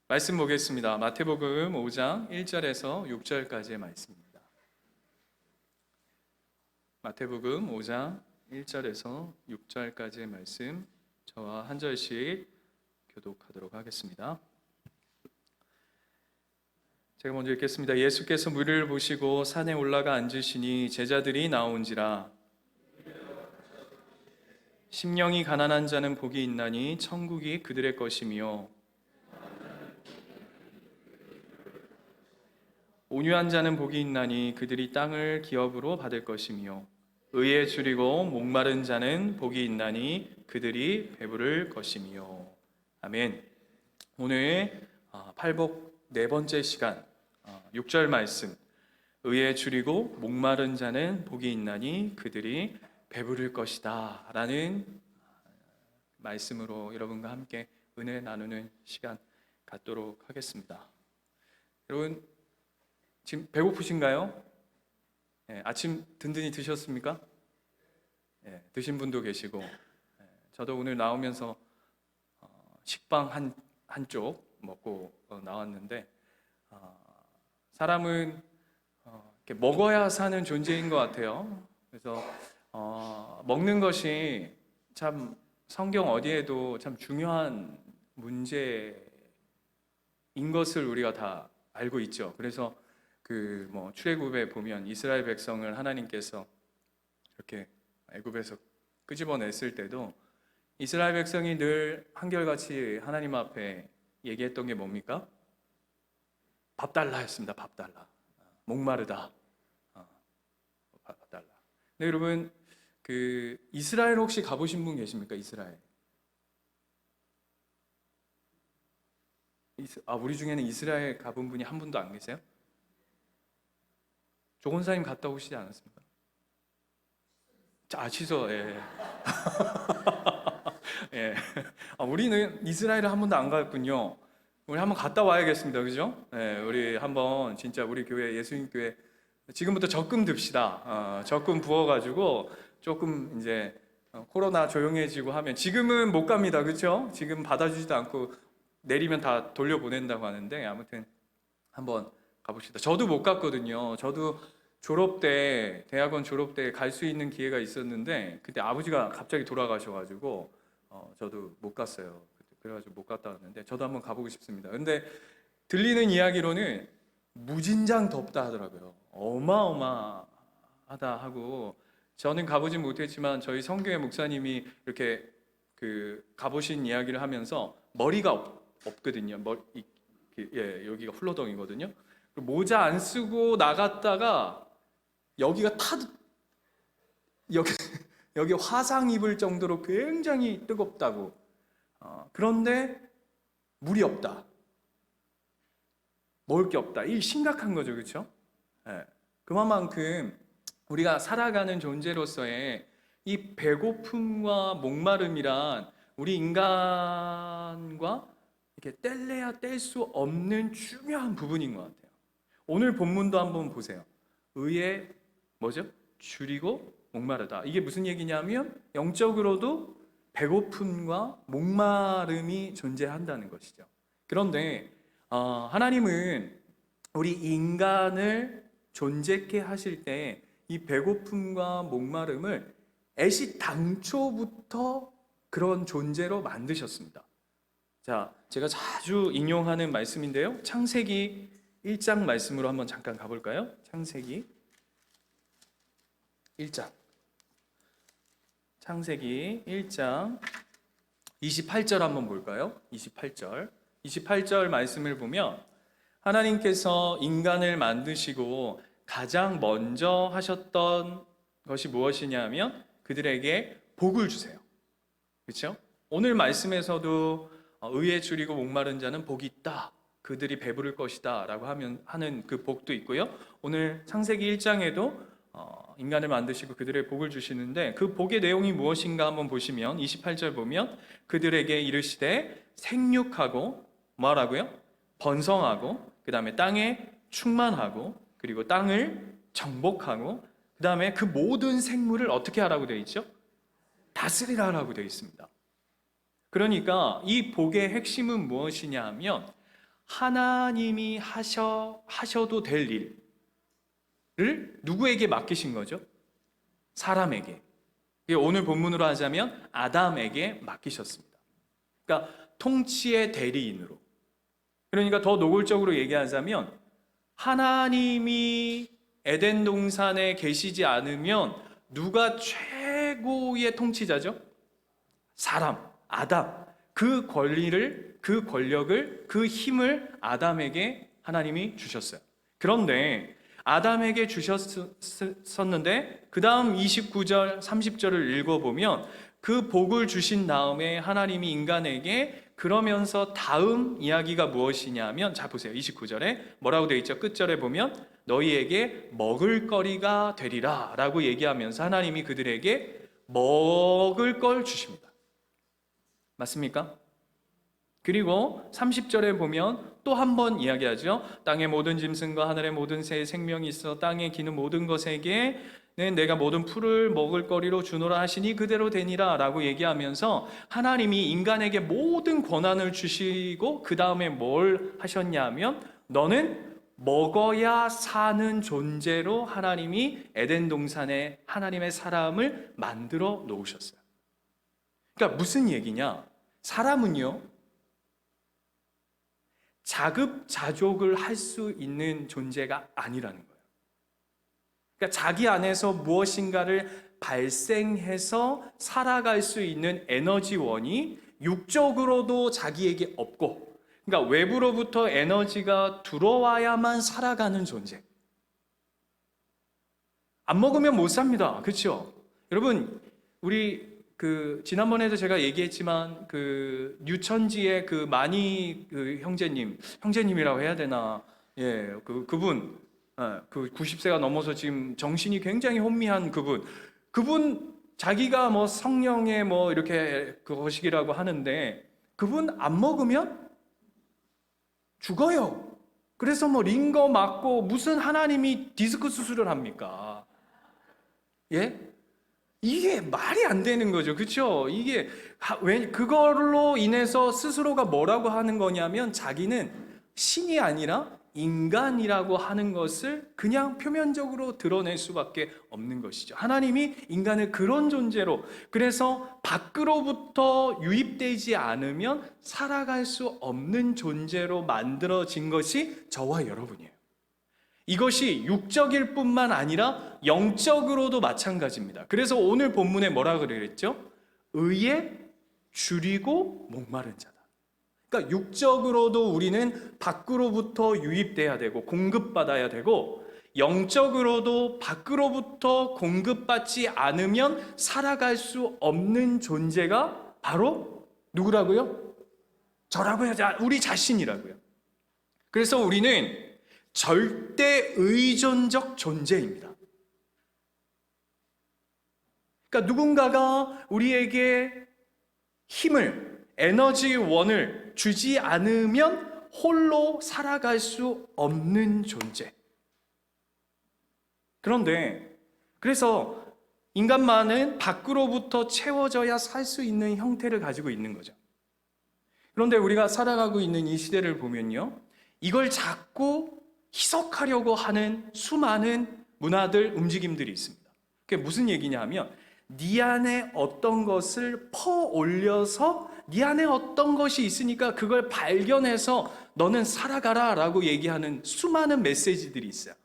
말씀 보겠습니다. 마태복음 5장 1절에서 6절까지의 말씀입니다. 마태복음 5장 1절에서 6절까지의 말씀, 저와 한 절씩 교독하도록 하겠습니다. 제가 먼저 읽겠습니다. 예수께서 무리를 보시고 산에 올라가 앉으시니 제자들이 나온지라. 심령이 가난한 자는 복이 있나니 천국이 그들의 것이며, 온유한 자는 복이 있나니 그들이 땅을 기업으로 받을 것이며, 의에 줄이고 목마른 자는 복이 있나니 그들이 배부를 것이며. 아멘. 오늘 팔복 네 번째 시간 6절 말씀, 의에 줄이고 목마른 자는 복이 있나니 그들이 배부를 것이다 라는 말씀으로 여러분과 함께 은혜 나누는 시간 갖도록 하겠습니다. 여러분, 지금 배고프신가요? 아침 든든히 드셨습니까? 드신 분도 계시고, 저도 오늘 나오면서 식빵 한쪽 먹고 나왔는데, 사람은 이렇게 먹어야 사는 존재인 것 같아요. 그래서 먹는 것이 참 성경 어디에도 참 중요한 문제인 것을 우리가 다 알고 있죠. 그래서 출애굽에 보면 이스라엘 백성을 하나님께서 이렇게 애굽에서 끄집어냈을 때도 이스라엘 백성이 늘 한결같이 하나님 앞에 얘기했던 게 뭡니까? 밥 달라 했습니다. 밥 달라. 목마르다. 밥 달라. 네, 여러분, 이스라엘 혹시 가보신 분 계십니까? 이스라엘. 우리 중에는 이스라엘 가본 분이 한 분도 안 계세요? 조건사님 갔다 오시지 않았습니까? 취소. 예. 예. 우리는 이스라엘을 한 번도 안 갔군요. 우리 한번 갔다 와야겠습니다, 그죠? 예, 우리 한번 진짜 우리 교회 예수님 교회 지금부터 적금 듭시다. 적금 부어가지고 조금 이제 코로나 조용해지고 하면, 지금은 못 갑니다, 그렇죠? 지금 받아주지도 않고 내리면 다 돌려보낸다고 하는데, 아무튼 한번 가봅시다. 저도 못 갔거든요. 저도 대학원 졸업 때 갈 수 있는 기회가 있었는데, 그때 아버지가 갑자기 돌아가셔가지고 저도 못 갔어요. 그래가지고 못 갔다 왔는데, 저도 한번 가보고 싶습니다. 근데 들리는 이야기로는 무진장 덥다 하더라고요. 어마어마하다 하고, 저는 가보진 못했지만 저희 성교회 목사님이 이렇게 가보신 이야기를 하면서 머리가 없거든요. 여기가 훌러덩이거든요. 모자 안 쓰고 나갔다가 여기 화상 입을 정도로 굉장히 뜨겁다고. 그런데 물이 없다. 먹을 게 없다. 이 심각한 거죠, 그렇죠? 그만큼 우리가 살아가는 존재로서의 이 배고픔과 목마름이란 우리 인간과 이렇게 뗄래야 뗄 수 없는 중요한 부분인 것 같아요. 오늘 본문도 한번 보세요. 의에 줄이고 목마르다. 이게 무슨 얘기냐면 영적으로도 배고픔과 목마름이 존재한다는 것이죠. 그런데 하나님은 우리 인간을 존재케 하실 때 이 배고픔과 목마름을 애시당초부터 그런 존재로 만드셨습니다. 자, 제가 자주 인용하는 말씀인데요. 창세기 1장 말씀으로 한번 잠깐 가볼까요? 창세기 1장. 창세기 1장 28절 한번 볼까요? 28절 말씀을 보면, 하나님께서 인간을 만드시고 가장 먼저 하셨던 것이 무엇이냐면 그들에게 복을 주세요. 그렇죠? 오늘 말씀에서도 의에 줄이고 목마른 자는 복이 있다, 그들이 배부를 것이다 라고 하는 그 복도 있고요. 오늘 창세기 1장에도 인간을 만드시고 그들의 복을 주시는데, 그 복의 내용이 무엇인가 한번 보시면 28절 보면, 그들에게 이르시되 생육하고 뭐라고요? 번성하고, 그 다음에 땅에 충만하고, 그리고 땅을 정복하고, 그 다음에 그 모든 생물을 어떻게 하라고 되어 있죠? 다스리라고 되어 있습니다. 그러니까 이 복의 핵심은 무엇이냐 하면, 하나님이 하셔도 될 일을 누구에게 맡기신 거죠? 사람에게. 오늘 본문으로 하자면 아담에게 맡기셨습니다. 그러니까 통치의 대리인으로. 그러니까 더 노골적으로 얘기하자면 하나님이 에덴 동산에 계시지 않으면 누가 최고의 통치자죠? 사람, 아담. 그 권리를, 그 권력을, 그 힘을 아담에게 하나님이 주셨어요. 그런데 아담에게 주셨었는데 그 다음 29절, 30절을 읽어보면 그 복을 주신 다음에 하나님이 인간에게 그러면서 다음 이야기가 무엇이냐면, 자 보세요. 29절에 뭐라고 되어 있죠? 끝절에 보면 너희에게 먹을 거리가 되리라 라고 얘기하면서 하나님이 그들에게 먹을 걸 주십니다. 맞습니까? 그리고 30절에 보면 또 한 번 이야기하죠. 땅의 모든 짐승과 하늘의 모든 새에 생명이 있어 땅에 기는 모든 것에게 내가 모든 풀을 먹을 거리로 주노라 하시니 그대로 되니라 라고 얘기하면서 하나님이 인간에게 모든 권한을 주시고 그 다음에 뭘 하셨냐면 너는 먹어야 사는 존재로 하나님이 에덴 동산에 하나님의 사람을 만들어 놓으셨어요. 그러니까 무슨 얘기냐? 사람은요, 자급자족을 할 수 있는 존재가 아니라는 거예요. 그러니까 자기 안에서 무엇인가를 발생해서 살아갈 수 있는 에너지원이 육적으로도 자기에게 없고, 그러니까 외부로부터 에너지가 들어와야만 살아가는 존재. 안 먹으면 못 삽니다. 그렇죠? 여러분, 우리 지난번에도 제가 얘기했지만 뉴천지의 마니 형제님이라고 해야 되나? 예, 그분, 그 90세가 넘어서 지금 정신이 굉장히 혼미한 그분 자기가 뭐 성령의 뭐 이렇게 거식이라고 하는데 그분 안 먹으면 죽어요. 그래서 뭐 링거 맞고 무슨 하나님이 디스크 수술을 합니까? 예? 이게 말이 안 되는 거죠. 그렇죠? 이게 그걸로 인해서 스스로가 뭐라고 하는 거냐면 자기는 신이 아니라 인간이라고 하는 것을 그냥 표면적으로 드러낼 수밖에 없는 것이죠. 하나님이 인간을 그런 존재로, 그래서 밖으로부터 유입되지 않으면 살아갈 수 없는 존재로 만들어진 것이 저와 여러분이에요. 이것이 육적일 뿐만 아니라 영적으로도 마찬가지입니다. 그래서 오늘 본문에 뭐라 그랬죠? 의에 줄이고 목마른 자다. 그러니까 육적으로도 우리는 밖으로부터 유입돼야 되고 공급받아야 되고, 영적으로도 밖으로부터 공급받지 않으면 살아갈 수 없는 존재가 바로 누구라고요? 저라고요. 우리 자신이라고요. 그래서 우리는 절대 의존적 존재입니다. 그러니까 누군가가 우리에게 힘을, 에너지원을 주지 않으면 홀로 살아갈 수 없는 존재. 그런데 그래서 인간만은 밖으로부터 채워져야 살 수 있는 형태를 가지고 있는 거죠. 그런데 우리가 살아가고 있는 이 시대를 보면요, 이걸 자꾸 희석하려고 하는 수많은 문화들, 움직임들이 있습니다. 그게 무슨 얘기냐 하면 네 안에 어떤 것을 퍼올려서 네 안에 어떤 것이 있으니까 그걸 발견해서 너는 살아가라 라고 얘기하는 수많은 메시지들이 있어요.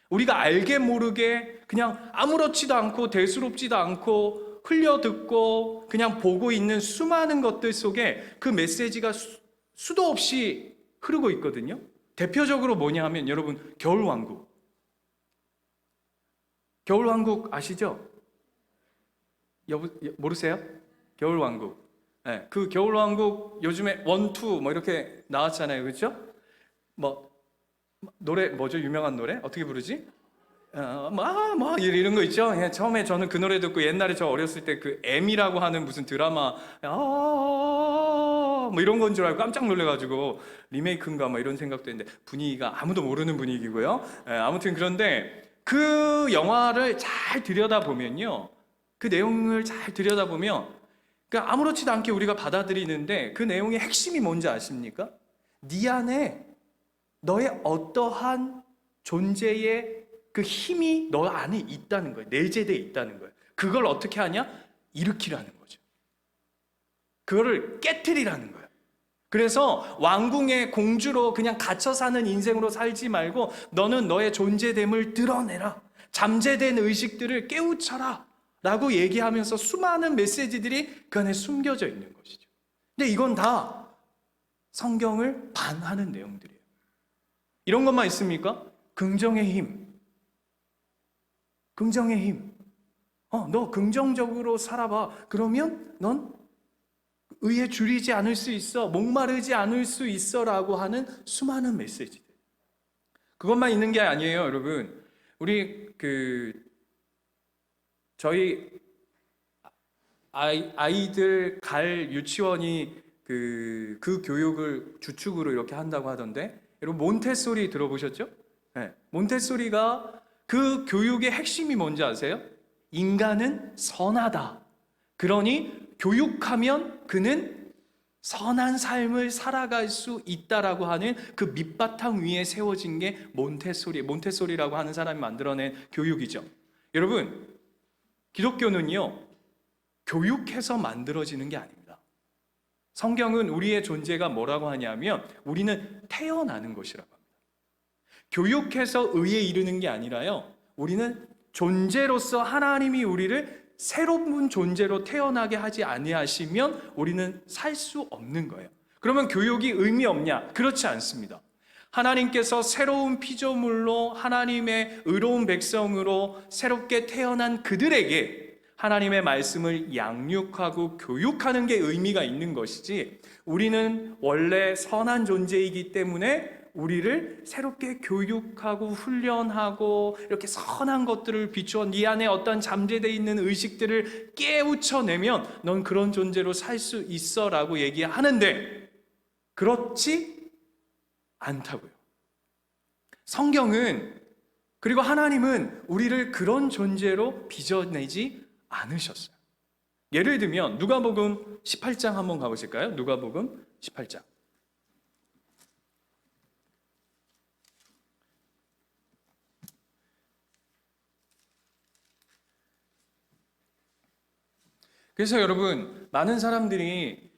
우리가 알게 모르게 그냥 아무렇지도 않고 대수롭지도 않고 흘려듣고 그냥 보고 있는 수많은 것들 속에 그 메시지가 수도 없이 흐르고 있거든요. 대표적으로 뭐냐 하면 여러분, 겨울왕국. 겨울왕국 아시죠? 모르세요? 겨울왕국. 네, 그 겨울왕국 요즘에 1, 2 뭐 이렇게 나왔잖아요. 그렇죠? 뭐 노래 뭐죠? 유명한 노래? 어떻게 부르지? 이런 거 있죠? 예, 처음에 저는 그 노래 듣고 옛날에 저 어렸을 때 그 M이라고 하는 무슨 드라마 뭐 이런 건 줄 알고 깜짝 놀래가지고 리메이크인가 뭐 이런 생각도 했는데 분위기가 아무도 모르는 분위기고요. 예, 아무튼 그런데 그 영화를 잘 들여다보면요, 그 내용을 잘 들여다보면 아무렇지도 않게 우리가 받아들이는데 그 내용의 핵심이 뭔지 아십니까? 네 안에 너의 어떠한 존재의 그 힘이 너 안에 있다는 거예요. 내재되어 있다는 거예요. 그걸 어떻게 하냐? 일으키라는 거죠. 그거를 깨트리라는 거예요. 그래서 왕궁의 공주로 그냥 갇혀 사는 인생으로 살지 말고 너는 너의 존재됨을 드러내라. 잠재된 의식들을 깨우쳐라. 라고 얘기하면서 수많은 메시지들이 그 안에 숨겨져 있는 것이죠. 근데 이건 다 성경을 반하는 내용들이에요. 이런 것만 있습니까? 긍정의 힘. 긍정의 힘. 너 긍정적으로 살아봐. 그러면 넌 의에 줄이지 않을 수 있어. 목마르지 않을 수 있어. 라고 하는 수많은 메시지들. 그것만 있는 게 아니에요, 여러분. 우리 저희 아이들 갈 유치원이 그 교육을 주축으로 이렇게 한다고 하던데, 여러분 몬테소리 들어보셨죠? 네. 몬테소리가 그 교육의 핵심이 뭔지 아세요? 인간은 선하다. 그러니 교육하면 그는 선한 삶을 살아갈 수 있다라고 하는 그 밑바탕 위에 세워진 게 몬테소리라고 하는 사람이 만들어낸 교육이죠. 여러분, 기독교는요, 교육해서 만들어지는 게 아닙니다. 성경은 우리의 존재가 뭐라고 하냐면 우리는 태어나는 것이라고 합니다. 교육해서 의에 이르는 게 아니라요, 우리는 존재로서 하나님이 우리를 새로운 존재로 태어나게 하지 아니하시면 우리는 살 수 없는 거예요. 그러면 교육이 의미 없냐? 그렇지 않습니다. 하나님께서 새로운 피조물로 하나님의 의로운 백성으로 새롭게 태어난 그들에게 하나님의 말씀을 양육하고 교육하는 게 의미가 있는 것이지, 우리는 원래 선한 존재이기 때문에 우리를 새롭게 교육하고 훈련하고 이렇게 선한 것들을 비추어 네 안에 어떤 잠재되어 있는 의식들을 깨우쳐내면 넌 그런 존재로 살 수 있어 라고 얘기하는데, 그렇지 않다고요. 성경은, 그리고 하나님은 우리를 그런 존재로 빚어내지 않으셨어요. 예를 들면 누가복음 18장 한번 가보실까요? 누가복음 18장. 그래서 여러분, 많은 사람들이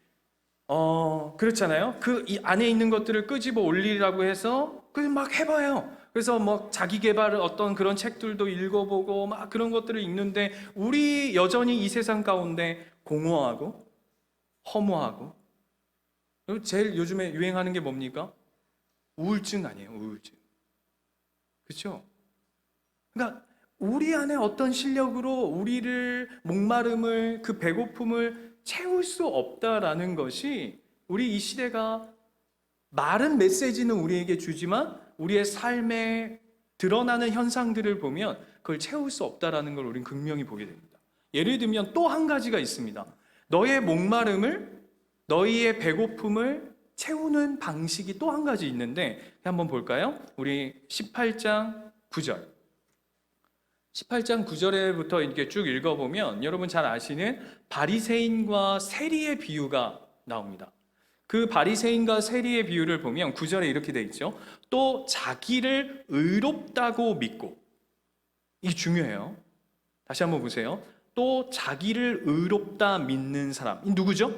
그렇잖아요. 이 안에 있는 것들을 끄집어 올리라고 해서 막 해봐요. 그래서 뭐 자기 개발 어떤 그런 책들도 읽어보고 막 그런 것들을 읽는데, 우리 여전히 이 세상 가운데 공허하고 허무하고, 그리고 제일 요즘에 유행하는 게 뭡니까? 우울증 아니에요, 우울증. 그렇죠? 그러니까 우리 안에 어떤 실력으로 우리를 목마름을, 그 배고픔을 채울 수 없다라는 것이, 우리 이 시대가 말은 메시지는 우리에게 주지만 우리의 삶에 드러나는 현상들을 보면 그걸 채울 수 없다라는 걸 우리는 극명히 보게 됩니다. 예를 들면 또 한 가지가 있습니다. 너의 목마름을, 너희의 배고픔을 채우는 방식이 또 한 가지 있는데, 한번 볼까요? 우리 18장 9절. 18장 9절에부터 이렇게 쭉 읽어보면 여러분 잘 아시는 바리새인과 세리의 비유가 나옵니다. 그 바리새인과 세리의 비유를 보면 9절에 이렇게 돼 있죠. 또 자기를 의롭다고 믿고, 이게 중요해요. 다시 한번 보세요. 또 자기를 의롭다 믿는 사람, 이 누구죠?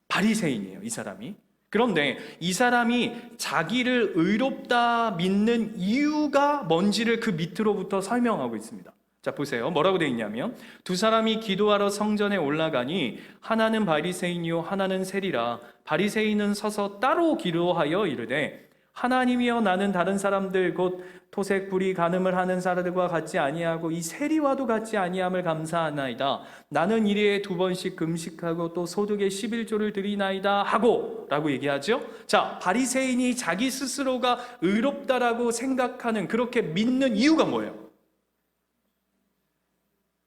바리새인이에요, 이 사람이. 그런데 이 사람이 자기를 의롭다 믿는 이유가 뭔지를 그 밑으로부터 설명하고 있습니다. 자, 보세요. 뭐라고 되어 있냐면, 두 사람이 기도하러 성전에 올라가니 하나는 바리새인이요 하나는 세리라. 바리새인은 서서 따로 기도하여 이르되, 하나님이여, 나는 다른 사람들 곧 토색 불이 간음을 하는 사람들과 같지 아니하고 이 세리와도 같지 아니함을 감사하나이다. 나는 일에 2번씩 금식하고 또 소득의 11조를 드리나이다 하고 라고 얘기하죠. 자, 바리새인이 자기 스스로가 의롭다라고 생각하는, 그렇게 믿는 이유가 뭐예요?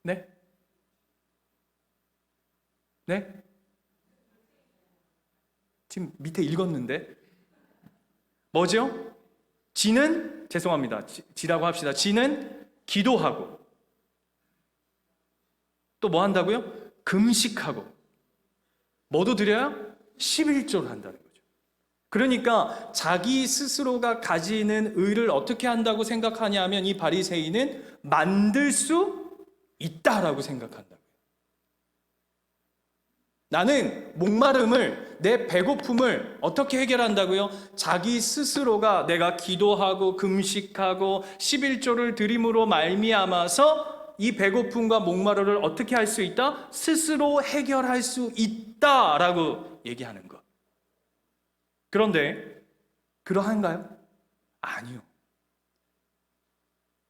네? 네? 지금 밑에 읽었는데 뭐죠? 지는, 죄송합니다, 지라고 합시다. 지는 기도하고, 또 뭐 한다고요? 금식하고. 뭐도 드려요? 11조를 한다는 거죠. 그러니까 자기 스스로가 가지는 의를 어떻게 한다고 생각하냐면 이 바리새인은 만들 수 있다라고 생각한다. 나는 목마름을, 내 배고픔을 어떻게 해결한다고요? 자기 스스로가 내가 기도하고 금식하고 11조를 드림으로 말미암아서 이 배고픔과 목마름을 어떻게 할 수 있다? 스스로 해결할 수 있다라고 얘기하는 것. 그런데 그러한가요? 아니요.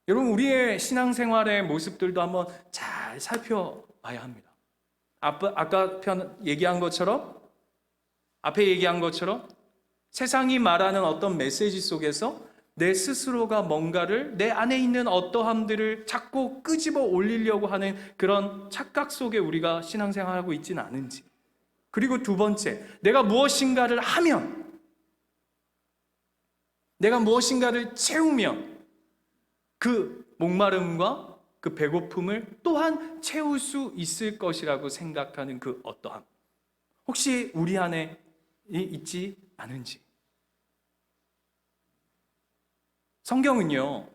여러분, 우리의 신앙생활의 모습들도 한번 잘 살펴봐야 합니다. 아까 얘기한 것처럼, 앞에 얘기한 것처럼 세상이 말하는 어떤 메시지 속에서 내 스스로가 뭔가를, 내 안에 있는 어떠함들을 자꾸 끄집어 올리려고 하는 그런 착각 속에 우리가 신앙생활하고 있지는 않은지. 그리고 두 번째, 내가 무엇인가를 하면, 내가 무엇인가를 채우면 그 목마름과 그 배고픔을 또한 채울 수 있을 것이라고 생각하는 그 어떠함, 혹시 우리 안에 있지 않은지. 성경은요,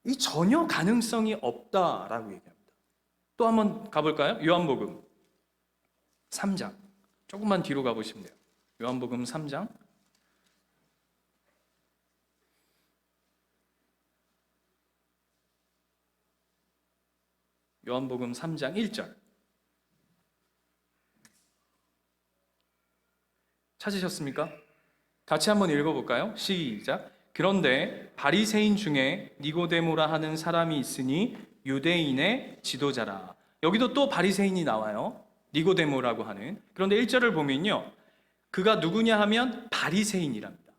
이 전혀 가능성이 없다라고 얘기합니다. 또 한번 가볼까요? 요한복음 3장, 조금만 뒤로 가보시면 돼요. 요한복음 3장 요한복음 3장 1절 찾으셨습니까? 같이 한번 읽어볼까요? 시작. 그런데 바리새인 중에 니고데모라 하는 사람이 있으니 유대인의 지도자라. 여기도 또 바리새인이 나와요. 니고데모라고 하는. 그런데 1절을 보면요, 그가 누구냐 하면 바리새인이랍니다.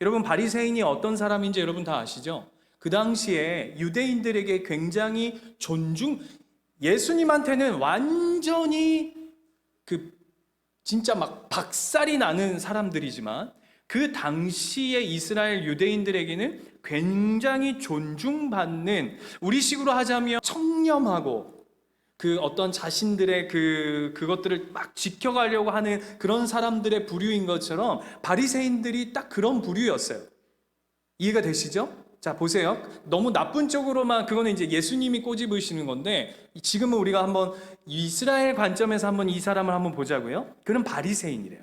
여러분, 바리새인이 어떤 사람인지 여러분 다 아시죠? 그 당시에 유대인들에게 굉장히 예수님한테는 완전히 진짜 막 박살이 나는 사람들이지만 그 당시에 이스라엘 유대인들에게는 굉장히 존중받는, 우리식으로 하자면 청렴하고 그 어떤 자신들의 그것들을 막 지켜가려고 하는 그런 사람들의 부류인 것처럼 바리새인들이 딱 그런 부류였어요. 이해가 되시죠? 자, 보세요. 너무 나쁜 쪽으로만, 그거는 이제 예수님이 꼬집으시는 건데, 지금은 우리가 한번 이스라엘 관점에서 한번 이 사람을 한번 보자고요. 그는 바리새인이래요.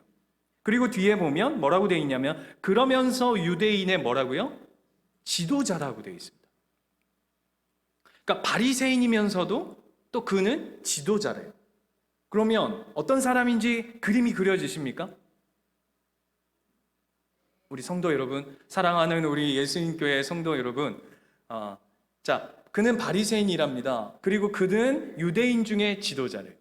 그리고 뒤에 보면 뭐라고 되어 있냐면, 그러면서 유대인의 뭐라고요? 지도자라고 되어 있습니다. 그러니까 바리새인이면서도 또 그는 지도자래요. 그러면 어떤 사람인지 그림이 그려지십니까? 우리 성도 여러분, 사랑하는 우리 예수님교회 성도 여러분, 자, 그는 바리새인이랍니다. 그리고 그는 유대인 중에 지도자래요.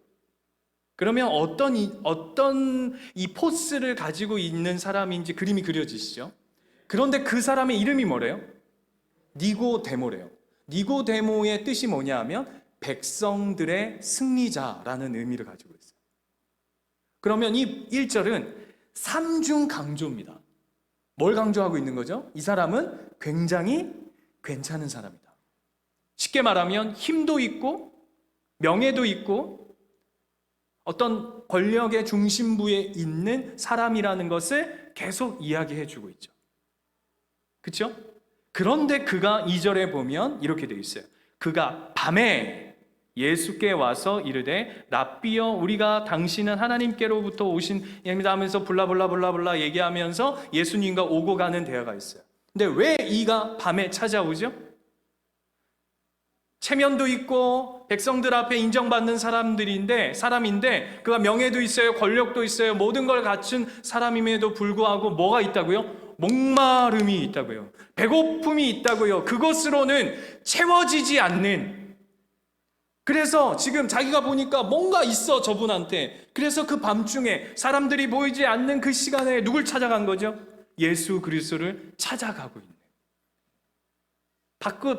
그러면 어떤 이 포스를 가지고 있는 사람인지 그림이 그려지시죠? 그런데 그 사람의 이름이 뭐래요? 니고데모래요. 니고데모의 뜻이 뭐냐 하면 백성들의 승리자라는 의미를 가지고 있어요. 그러면 이 1절은 삼중 강조입니다. 뭘 강조하고 있는 거죠? 이 사람은 굉장히 괜찮은 사람이다. 쉽게 말하면 힘도 있고 명예도 있고 어떤 권력의 중심부에 있는 사람이라는 것을 계속 이야기해 주고 있죠. 그렇죠? 그런데 그가 2절에 보면 이렇게 되어 있어요. 그가 밤에 예수께 와서 이르되 랍비여, 우리가 당신은 하나님께로부터 오신 입니다 하면서 블라블라블라블라 얘기하면서 예수님과 오고 가는 대화가 있어요. 근데 왜 이가 밤에 찾아오죠? 체면도 있고 백성들 앞에 인정받는 사람인데 그가 명예도 있어요, 권력도 있어요, 모든 걸 갖춘 사람임에도 불구하고 뭐가 있다고요? 목마름이 있다고요. 배고픔이 있다고요. 그것으로는 채워지지 않는. 그래서 지금 자기가 보니까 뭔가 있어, 저분한테. 그래서 그 밤중에 사람들이 보이지 않는 그 시간에 누굴 찾아간 거죠? 예수 그리스도를 찾아가고 있는.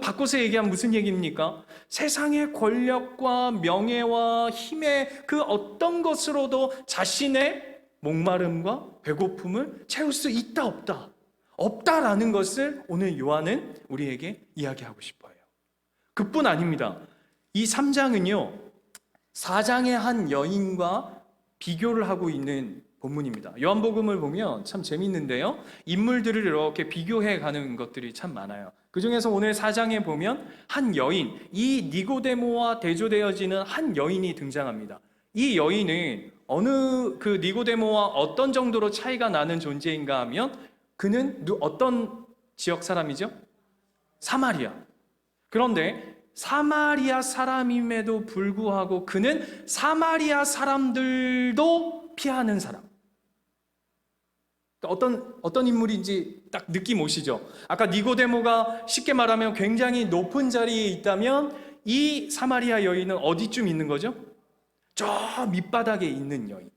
바꿔서 얘기하면 무슨 얘기입니까? 세상의 권력과 명예와 힘의 그 어떤 것으로도 자신의 목마름과 배고픔을 채울 수 있다, 없다? 없다라는 것을 오늘 요한은 우리에게 이야기하고 싶어요. 그뿐 아닙니다. 이 3장은요 4장의 한 여인과 비교를 하고 있는 본문입니다. 요한복음을 보면 참 재밌는데요. 인물들을 이렇게 비교해 가는 것들이 참 많아요. 그 중에서 오늘 4장에 보면 한 여인, 이 니고데모와 대조되어지는 한 여인이 등장합니다. 이 여인은 어느 그 니고데모와 어떤 정도로 차이가 나는 존재인가 하면 그는 어떤 지역 사람이죠? 사마리아. 그런데 사마리아 사람임에도 불구하고 그는 사마리아 사람들도 피하는 사람. 어떤 인물인지 딱 느낌 오시죠? 아까 니고데모가 쉽게 말하면 굉장히 높은 자리에 있다면 이 사마리아 여인은 어디쯤 있는 거죠? 저 밑바닥에 있는 여인.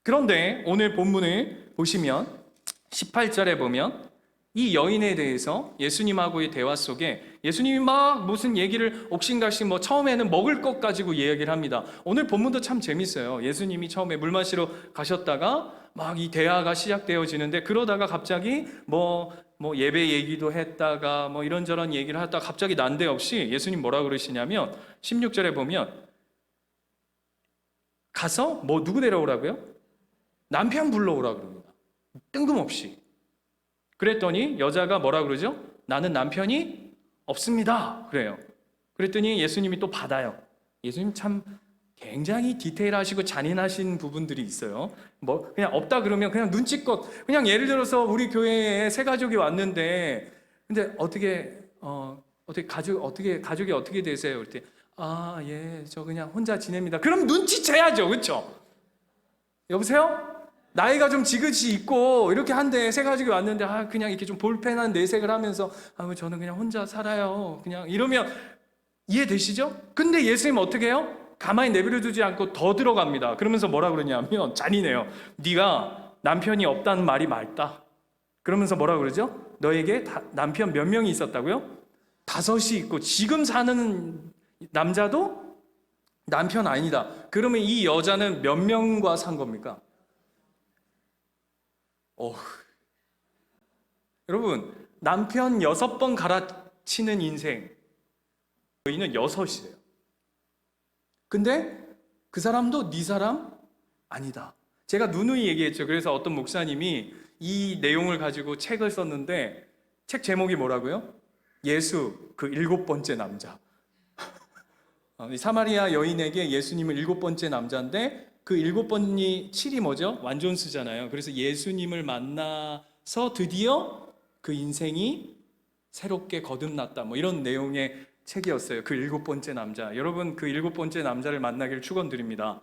그런데 오늘 본문을 보시면 18절에 보면 이 여인에 대해서 예수님하고의 대화 속에 예수님이 막 무슨 얘기를 옥신각신 처음에는 먹을 것 가지고 이야기를 합니다. 오늘 본문도 참 재밌어요. 예수님이 처음에 물 마시러 가셨다가 막 이 대화가 시작되어지는데 그러다가 갑자기 예배 얘기도 했다가 이런저런 얘기를 하다가 갑자기 난데없이 예수님 뭐라 그러시냐면 16절에 보면 가서 누구 데려오라고요? 남편 불러오라 그럽니다. 뜬금없이. 그랬더니 여자가 뭐라 그러죠? 나는 남편이 없습니다. 그래요. 그랬더니 예수님이 또 받아요. 예수님 참 굉장히 디테일하시고 잔인하신 부분들이 있어요. 그냥 없다 그러면 그냥 눈치껏 그냥 예를 들어서 우리 교회에 새 가족이 왔는데 근데 가족이 어떻게 되세요? 그럴 때 예, 저 그냥 혼자 지냅니다. 그럼 눈치채야죠. 그렇죠? 여보세요? 나이가 좀 지긋이 있고 이렇게 한데 새 가족이 왔는데 그냥 이렇게 좀 볼펜한 내색을 하면서 저는 그냥 혼자 살아요. 그냥 이러면 이해되시죠? 근데 예수님 어떻게 해요? 가만히 내버려 두지 않고 더 들어갑니다. 그러면서 뭐라 그러냐면 잔인해요. 네가 남편이 없다는 말이 맞다. 그러면서 뭐라 그러죠? 너에게 남편 몇 명이 있었다고요? 5이 있고 지금 사는 남자도 남편 아니다. 그러면 이 여자는 몇 명과 산 겁니까? 여러분, 남편 6번 갈아치는 인생, 저희는 6이래요. 근데 그 사람도 네 사람 아니다. 제가 누누이 얘기했죠. 그래서 어떤 목사님이 이 내용을 가지고 책을 썼는데 책 제목이 뭐라고요? 예수, 그 7번째 남자. 사마리아 여인에게 예수님은 7번째 남자인데 그 7번이 7이 뭐죠? 완전수잖아요. 그래서 예수님을 만나서 드디어 그 인생이 새롭게 거듭났다. 이런 내용의 책이었어요. 그 7번째 남자. 여러분 그 7번째 남자를 만나길 축원드립니다.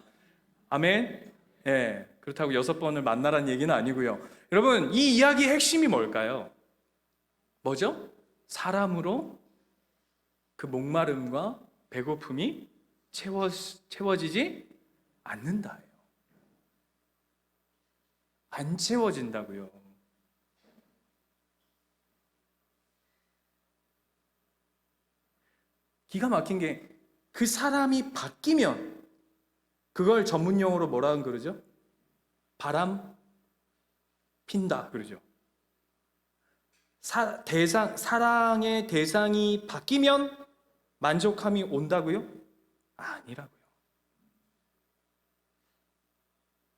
아멘. 예. 그렇다고 6번을 만나라는 얘기는 아니고요. 여러분 이 이야기의 핵심이 뭘까요? 뭐죠? 사람으로 그 목마름과 배고픔이 채워지지 않는다예요. 안 채워진다고요. 기가 막힌 게 그 사람이 바뀌면 그걸 전문용어로 뭐라고 그러죠? 바람 핀다 그러죠. 사랑의 대상이 바뀌면 만족함이 온다고요? 아니라고요.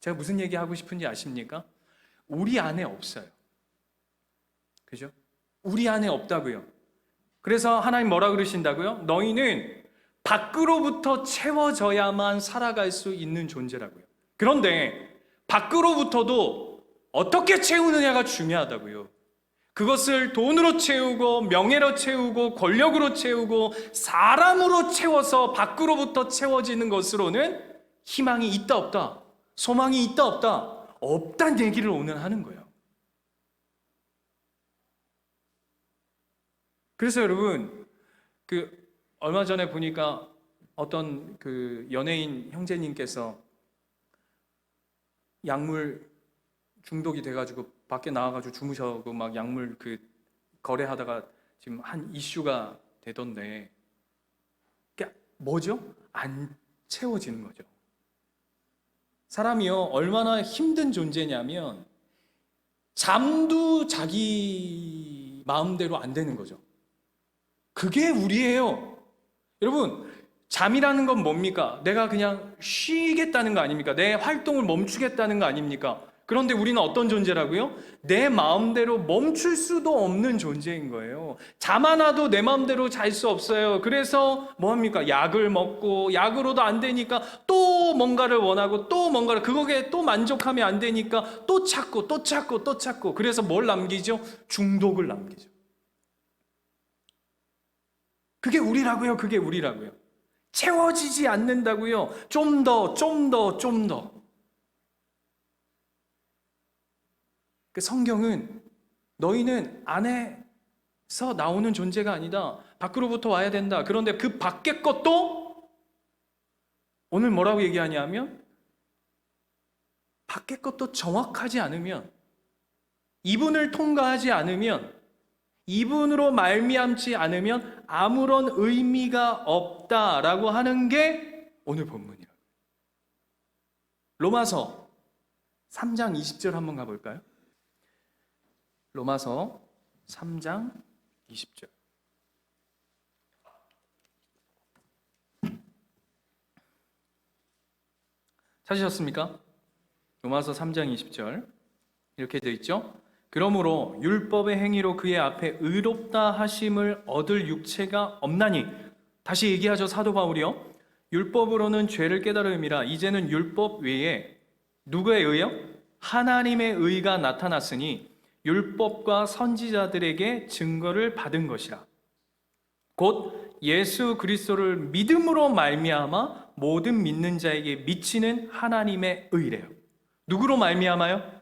제가 무슨 얘기 하고 싶은지 아십니까? 우리 안에 없어요. 그죠? 우리 안에 없다고요. 그래서 하나님 뭐라 그러신다고요? 너희는 밖으로부터 채워져야만 살아갈 수 있는 존재라고요. 그런데 밖으로부터도 어떻게 채우느냐가 중요하다고요. 그것을 돈으로 채우고 명예로 채우고 권력으로 채우고 사람으로 채워서 밖으로부터 채워지는 것으로는 희망이 있다 없다, 소망이 있다 없다, 없다는 얘기를 오늘 하는 거예요. 그래서 여러분 얼마 전에 보니까 어떤 연예인 형제님께서 약물 중독이 돼가지고 밖에 나와가지고 주무셔고 막 약물 거래하다가 지금 한 이슈가 되던데 그게 뭐죠? 안 채워지는 거죠. 사람이요 얼마나 힘든 존재냐면 잠도 자기 마음대로 안 되는 거죠. 그게 우리예요. 여러분 잠이라는 건 뭡니까? 내가 그냥 쉬겠다는 거 아닙니까? 내 활동을 멈추겠다는 거 아닙니까? 그런데 우리는 어떤 존재라고요? 내 마음대로 멈출 수도 없는 존재인 거예요. 잠 하나도 내 마음대로 잘 수 없어요. 그래서 뭐합니까? 약을 먹고, 약으로도 안 되니까 또 뭔가를 원하고, 또 뭔가를, 그거에 또 만족하면 안 되니까 또 찾고 또 찾고 또 찾고, 그래서 뭘 남기죠? 중독을 남기죠. 그게 우리라고요. 그게 우리라고요. 채워지지 않는다고요. 좀 더, 좀 더, 좀 더. 그 성경은 너희는 안에서 나오는 존재가 아니다. 밖으로부터 와야 된다. 그런데 그 밖의 것도 오늘 뭐라고 얘기하냐면, 밖의 것도 정확하지 않으면, 이분을 통과하지 않으면, 이분으로 말미암지 않으면 아무런 의미가 없다라고 하는 게 오늘 본문이에요. 로마서 3장 20절 한번 가볼까요? 로마서 3장 20절. 찾으셨습니까? 로마서 3장 20절 이렇게 되어 있죠. 그러므로 율법의 행위로 그의 앞에 의롭다 하심을 얻을 육체가 없나니, 다시 얘기하죠. 사도 바울이요. 율법으로는 죄를 깨달음이라 이제는 율법 외에 누구의 의요? 하나님의 의가 나타났으니 율법과 선지자들에게 증거를 받은 것이라. 곧 예수 그리스도를 믿음으로 말미암아 모든 믿는 자에게 미치는 하나님의 의래요. 누구로 말미암아요?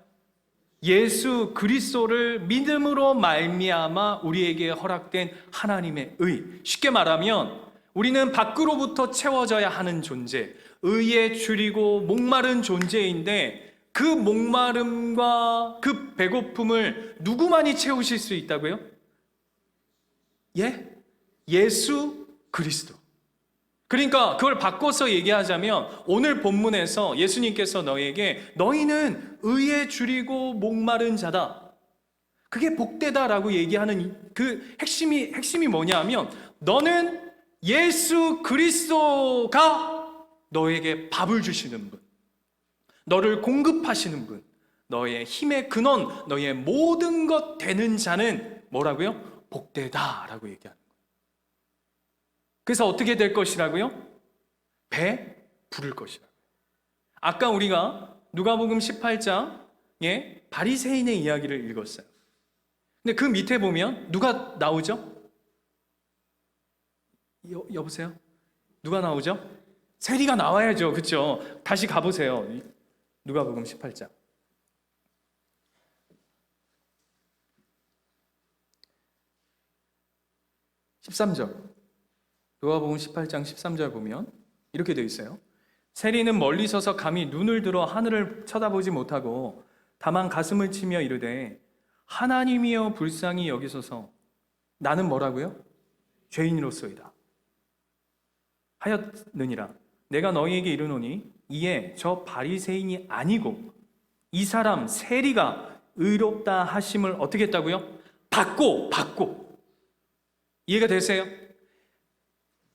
예수 그리스도를 믿음으로 말미암아 우리에게 허락된 하나님의 의. 쉽게 말하면 우리는 밖으로부터 채워져야 하는 존재, 의에 줄이고 목마른 존재인데, 그 목마름과 그 배고픔을 누구만이 채우실 수 있다고요? 예? 예수 그리스도. 그러니까 그걸 바꿔서 얘기하자면 오늘 본문에서 예수님께서 너희에게 너희는 의에 줄이고 목마른 자다, 그게 복되다라고 얘기하는 그 핵심이 뭐냐면, 너는 예수 그리스도가 너에게 밥을 주시는 분, 너를 공급하시는 분, 너의 힘의 근원, 너의 모든 것 되는 자는 뭐라고요? 복되다라고 얘기하는 거예요. 그래서 어떻게 될 것이라고요? 배 부를 것이라고요. 아까 우리가 누가복음 18장에 바리새인의 이야기를 읽었어요. 근데 그 밑에 보면 누가 나오죠? 여보세요? 누가 나오죠? 세리가 나와야죠. 그렇죠? 다시 가보세요. 누가복음 18장. 13절. 누가복음 18장 13절 보면 이렇게 되어 있어요. 세리는 멀리 서서 감히 눈을 들어 하늘을 쳐다보지 못하고 다만 가슴을 치며 이르되, 하나님이여 불쌍히 여기소서, 나는 뭐라고요? 죄인으로소이다 하였느니라. 내가 너희에게 이르노니 이에 저 바리새인이 아니고 이 사람 세리가 의롭다 하심을 어떻게 했다고요? 받고. 이해가 되세요?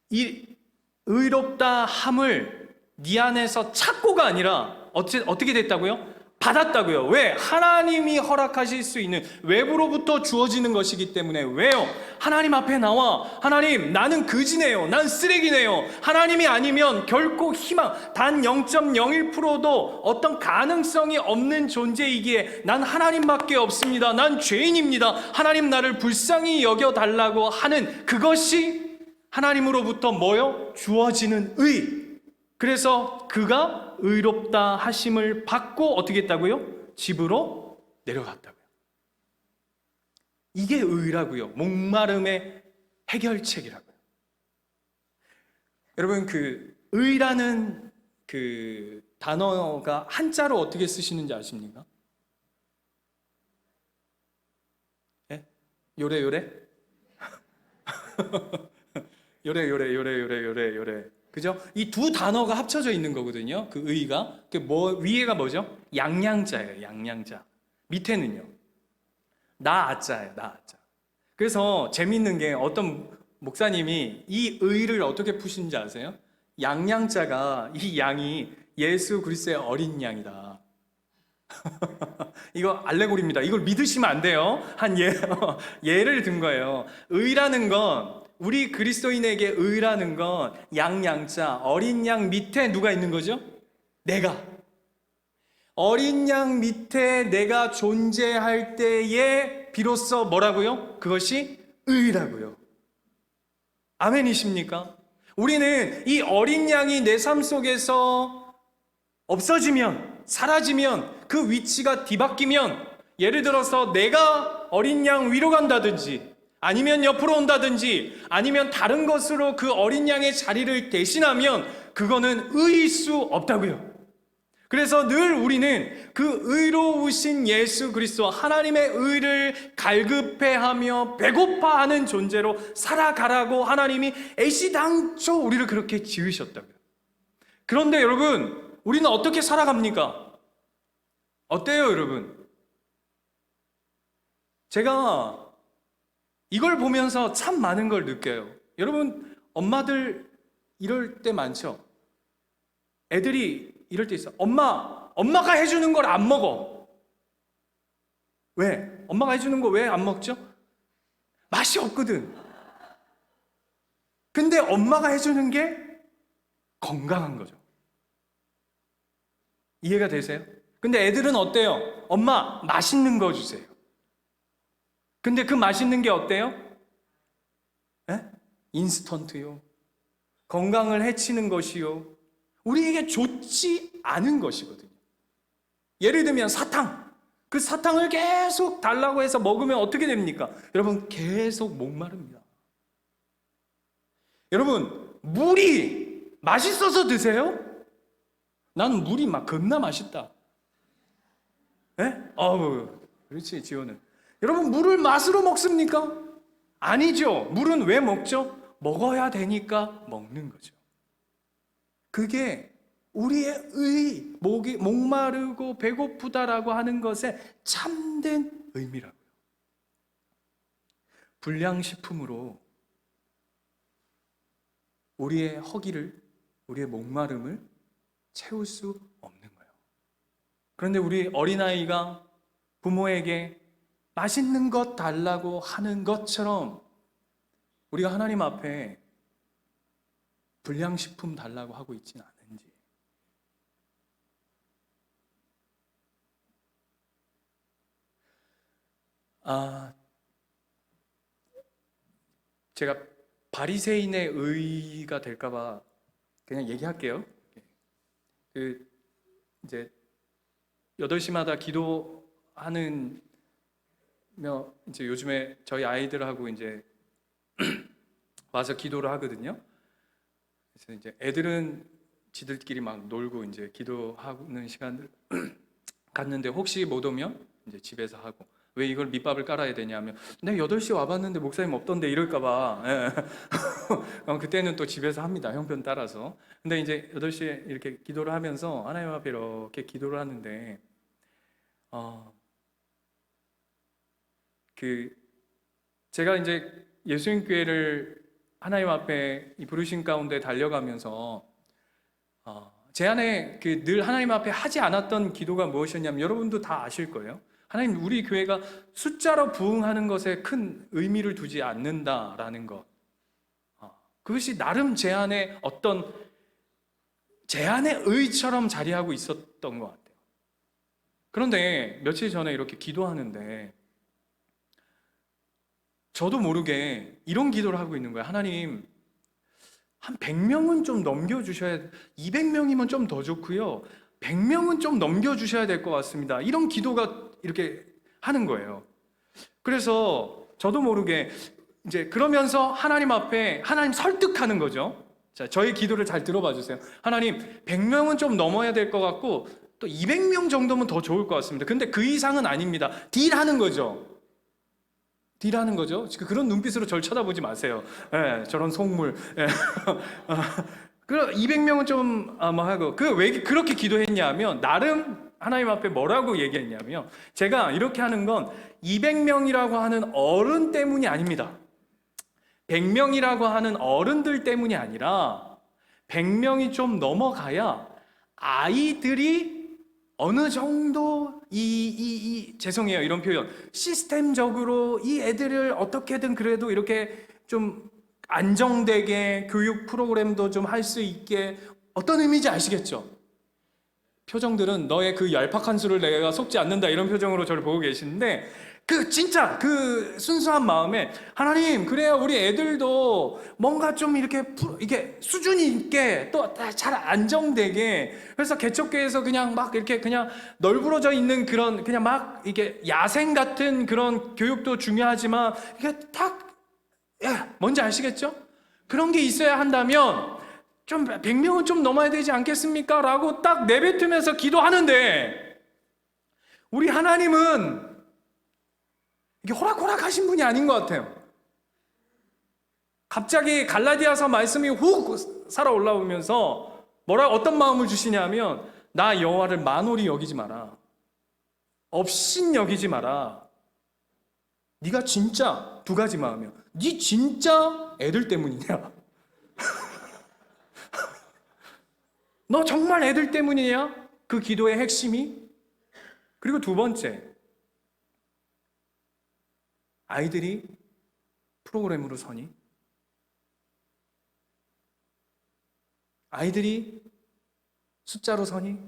이 의롭다 함을 네 안에서 찾고가 아니라 어떻게 됐다고요? 받았다고요. 왜? 하나님이 허락하실 수 있는, 외부로부터 주어지는 것이기 때문에. 왜요? 하나님 앞에 나와, 하나님 나는 그지네요, 난 쓰레기네요, 하나님이 아니면 결코 희망 단 0.01%도 어떤 가능성이 없는 존재이기에 난 하나님밖에 없습니다, 난 죄인입니다, 하나님 나를 불쌍히 여겨달라고 하는 그것이 하나님으로부터 뭐요? 주어지는 의. 그래서 그가 의롭다 하심을 받고 어떻게 했다고요? 집으로 내려갔다고요. 이게 의라고요. 목마름의 해결책이라고요. 여러분, 그 의라는 그 단어가 한자로 어떻게 쓰시는지 아십니까? 예? 요래 요래. 그죠? 이 두 단어가 합쳐져 있는 거거든요. 그 의가. 그 위에가 뭐죠? 양양자예요. 양양자. 밑에는요. 나아자예요. 나아자. 그래서 재밌는 게 어떤 목사님이 이 의를 어떻게 푸신지 아세요? 양양자가, 이 양이 예수 그리스도의 어린 양이다. 이거 알레고리입니다. 이걸 믿으시면 안 돼요. 예를 든 거예요. 의라는 건, 우리 그리스도인에게 의라는 건 양양자, 어린 양 밑에 누가 있는 거죠? 내가. 어린 양 밑에 내가 존재할 때에 비로소 뭐라고요? 그것이 의라고요. 아멘이십니까? 우리는 이 어린 양이 내 삶 속에서 없어지면, 사라지면, 그 위치가 뒤바뀌면, 예를 들어서 내가 어린 양 위로 간다든지, 아니면 옆으로 온다든지, 아니면 다른 것으로 그 어린 양의 자리를 대신하면 그거는 의일 수 없다고요. 그래서 늘 우리는 그 의로우신 예수 그리스도, 하나님의 의를 갈급해하며 배고파하는 존재로 살아가라고 하나님이 애시당초 우리를 그렇게 지으셨다고요. 그런데 여러분, 우리는 어떻게 살아갑니까? 어때요, 여러분? 제가 이걸 보면서 참 많은 걸 느껴요. 여러분, 엄마들 이럴 때 많죠? 애들이 이럴 때 있어. 엄마가 해주는 걸 안 먹어. 왜? 엄마가 해주는 거 왜 안 먹죠? 맛이 없거든. 근데 엄마가 해주는 게 건강한 거죠. 이해가 되세요? 근데 애들은 어때요? 엄마, 맛있는 거 주세요. 근데 그 맛있는 게 어때요? 에? 인스턴트요. 건강을 해치는 것이요. 우리에게 좋지 않은 것이거든요. 예를 들면 사탕. 그 사탕을 계속 달라고 해서 먹으면 어떻게 됩니까? 여러분, 계속 목마릅니다. 여러분, 물이 맛있어서 드세요? 나는 물이 막 겁나 맛있다. 예? 그렇지, 지호는. 여러분, 물을 맛으로 먹습니까? 아니죠. 물은 왜 먹죠? 먹어야 되니까 먹는 거죠. 그게 우리의 목마르고 배고프다라고 하는 것의 참된 의미라고요. 불량식품으로 우리의 허기를, 우리의 목마름을 채울 수 없는 거예요. 그런데 우리 어린아이가 부모에게 맛있는 것 달라고 하는 것처럼 우리가 하나님 앞에 불량식품 달라고 하고 있지는 않은지. 제가 바리새인의 의가 될까봐 그냥 얘기할게요. 이제 8시마다 기도하는 이제 요즘에 저희 아이들하고 이제 와서 기도를 하거든요. 그래서 이제 애들은 지들끼리 막 놀고 이제 기도하는 시간을 갔는데 혹시 못 오면 이제 집에서 하고. 왜 이걸 밑밥을 깔아야 되냐면, 내 8시에 와봤는데 목사님 없던데 이럴까봐. 예. 그때는 또 집에서 합니다. 형편 따라서. 근데 이제 8시에 이렇게 기도를 하면서 하나님 앞에 이렇게 기도를 하는데, 제가 이제 예수님 교회를 하나님 앞에 이 부르신 가운데 달려가면서 제 안에 늘 하나님 앞에 하지 않았던 기도가 무엇이었냐면, 여러분도 다 아실 거예요. 하나님, 우리 교회가 숫자로 부흥하는 것에 큰 의미를 두지 않는다라는 것. 그것이 나름 제 안에 어떤 제 안의 의처럼 자리하고 있었던 것 같아요. 그런데 며칠 전에 이렇게 기도하는데 저도 모르게 이런 기도를 하고 있는 거예요. 하나님, 한 100명은 좀 넘겨주셔야, 200명이면 좀 더 좋고요. 100명은 좀 넘겨주셔야 될 것 같습니다. 이런 기도가 이렇게 하는 거예요. 그래서 저도 모르게 이제 그러면서 하나님 앞에 하나님 설득하는 거죠. 자, 저희 기도를 잘 들어봐 주세요. 하나님, 100명은 좀 넘어야 될 것 같고 또 200명 정도면 더 좋을 것 같습니다. 근데 그 이상은 아닙니다. 딜하는 거죠. 딜하는 거죠. 그런 눈빛으로 절 쳐다보지 마세요. 예, 저런 속물. 예. 200명은 좀 하고, 왜 그렇게 기도했냐면, 나름 하나님 앞에 뭐라고 얘기했냐면, 제가 이렇게 하는 건 200명이라고 하는 어른 때문이 아닙니다. 100명이라고 하는 어른들 때문이 아니라 100명이 좀 넘어가야 아이들이 어느 정도 죄송해요 이런 표현, 시스템적으로 이 애들을 어떻게든 그래도 이렇게 좀 안정되게 교육 프로그램도 좀 할 수 있게, 어떤 의미인지 아시겠죠? 표정들은 너의 그 얄팍한 수를 내가 속지 않는다 이런 표정으로 저를 보고 계시는데, 그 진짜 그 순수한 마음에 하나님 그래야 우리 애들도 뭔가 좀 이게 수준이 있게 또 잘 안정되게, 그래서 개척교회에서 그냥 막 이렇게 그냥 널브러져 있는 그런 그냥 막 이게 야생 같은 그런 교육도 중요하지만 이게 딱 뭔지 아시겠죠? 그런 게 있어야 한다면 좀 100명은 좀 넘어야 되지 않겠습니까? 라고 딱 내뱉으면서 기도하는데, 우리 하나님은 이게 호락호락 하신 분이 아닌 것 같아요. 갑자기 갈라디아서 말씀이 훅 살아 올라오면서 어떤 마음을 주시냐면, 나 여호와를 만홀히 여기지 마라, 업신 여기지 마라. 네가 진짜 두 가지 마음이야. 네 진짜 애들 때문이냐? 너 정말 애들 때문이냐? 그 기도의 핵심이. 그리고 두 번째, 아이들이 프로그램으로 서니? 아이들이 숫자로 서니?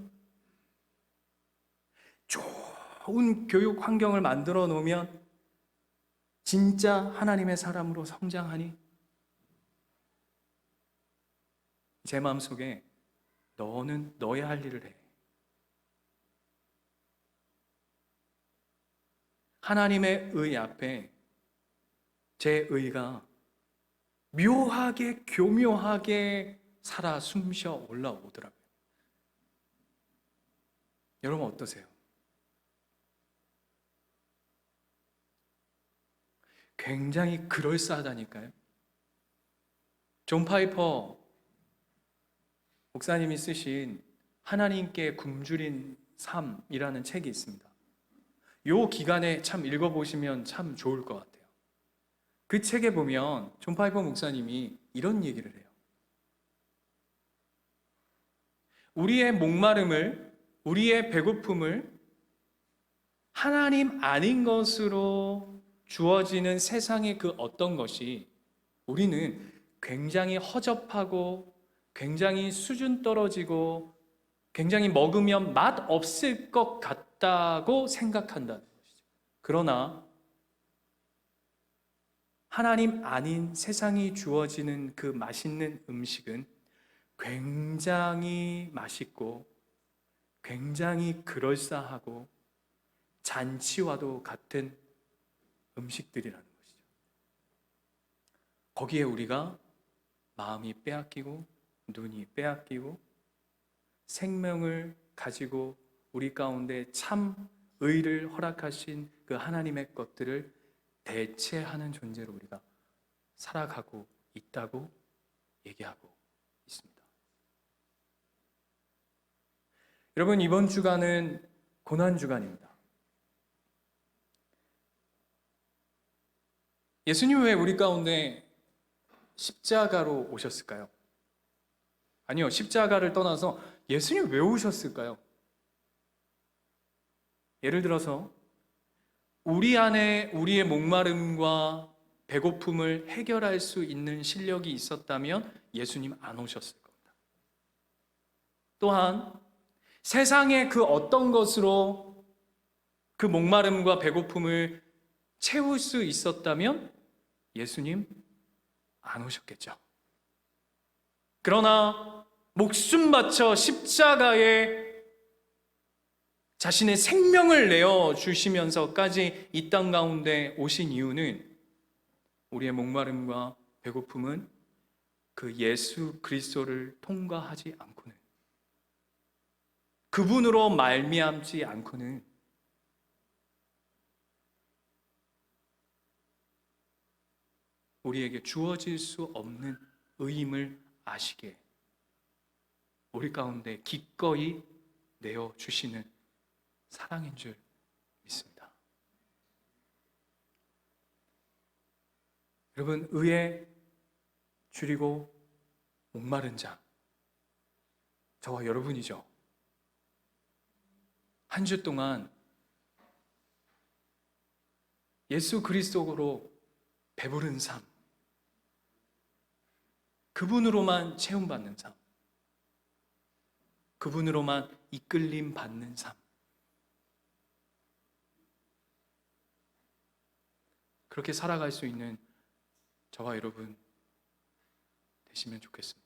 좋은 교육 환경을 만들어 놓으면 진짜 하나님의 사람으로 성장하니? 제 마음속에 너는 너의 할 일을 해. 하나님의 의 앞에 제 의가 묘하게 교묘하게 살아 숨쉬어 올라오더라고요. 여러분 어떠세요? 굉장히 그럴싸하다니까요. 존 파이퍼 목사님이 쓰신 하나님께 굶주린 삶이라는 책이 있습니다. 요 기간에 참 읽어보시면 참 좋을 것 같아요. 그 책에 보면 존 파이퍼 목사님이 이런 얘기를 해요. 우리의 목마름을, 우리의 배고픔을 하나님 아닌 것으로 주어지는 세상의 그 어떤 것이 우리는 굉장히 허접하고 굉장히 수준 떨어지고 굉장히 먹으면 맛 없을 것 같다고 생각한다는 것이죠. 그러나 하나님 아닌 세상이 주어지는 그 맛있는 음식은 굉장히 맛있고 굉장히 그럴싸하고 잔치와도 같은 음식들이라는 것이죠. 거기에 우리가 마음이 빼앗기고 눈이 빼앗기고 생명을 가지고 우리 가운데 참 의를 허락하신 그 하나님의 것들을 대체하는 존재로 우리가 살아가고 있다고 얘기하고 있습니다. 여러분, 이번 주간은 고난주간입니다. 예수님 왜 우리 가운데 십자가로 오셨을까요? 아니요, 십자가를 떠나서 예수님 왜 오셨을까요? 예를 들어서 우리 안에 우리의 목마름과 배고픔을 해결할 수 있는 실력이 있었다면 예수님 안 오셨을 겁니다. 또한 세상의 그 어떤 것으로 그 목마름과 배고픔을 채울 수 있었다면 예수님 안 오셨겠죠. 그러나 목숨 바쳐 십자가에 자신의 생명을 내어 주시면서까지 이 땅 가운데 오신 이유는 우리의 목마름과 배고픔은 그 예수 그리스도를 통과하지 않고는, 그분으로 말미암지 않고는 우리에게 주어질 수 없는 의임을 아시게 우리 가운데 기꺼이 내어 주시는 사랑인 줄 믿습니다. 여러분, 의의 줄이고 목마른 자, 저와 여러분이죠. 한 주 동안 예수 그리스도로 배부른 삶, 그분으로만 체험받는 삶, 그분으로만 이끌림 받는 삶, 그렇게 살아갈 수 있는 저와 여러분 되시면 좋겠습니다.